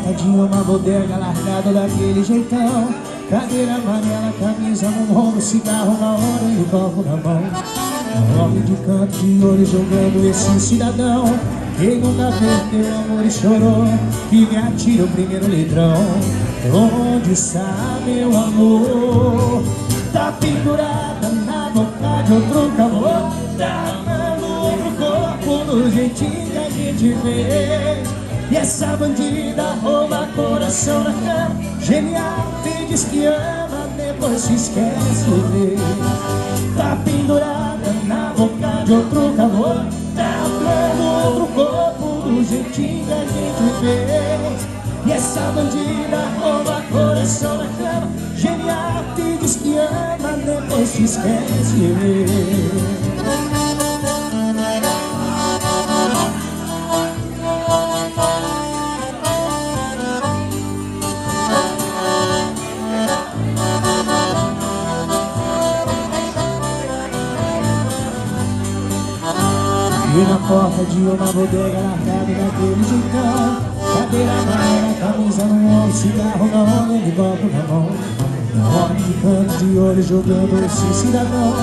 porta de uma bodega, largado daquele jeitão. Cadeira amarela, camisa no ombro, cigarro na hora e o copo na mão. Homem de canto de olho jogando esse cidadão. Quem nunca perdeu amor e chorou, que me atira o primeiro litrão. Onde está meu amor? Tá pendurada na boca de outro calor, tá amando outro corpo do jeitinho que a gente vê. E essa bandida rouba coração na cama. Genial, te diz que ama, depois se esquece de ver. Tá pendurada na boca de outro calor, tá amando outro corpo do jeitinho que a gente vê. E essa bandida rouba coração na cama. Genial, te diz que ama, depois se esquece de ver. E na porta de uma bodega, largado daquele jeitão. Cadeira amarela, camisa no ombro, cigarro na onda e copo na mão. Homem de canto de olho jogando esse cidadão.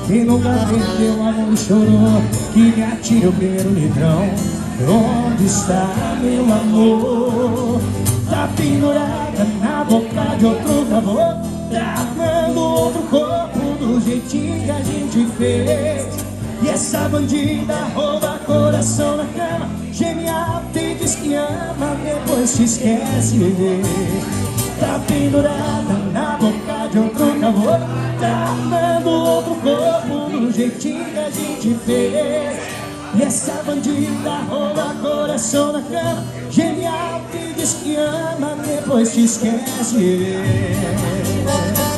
Quem nunca perdeu amor e chorou, que me atire o primeiro litrão. Onde está meu amor? Tá pendurada na boca de outro favor, tá amando outro corpo do jeitinho que a gente fez. E essa bandida rouba coração na cama. Genial, te diz que ama, depois se esquece de ver. Tá pendurada na boca de outro calor, tá amando outro corpo do jeitinho que a gente fez. E essa bandida rouba coração na cama. Genial, te diz que ama, depois se esquece de ver.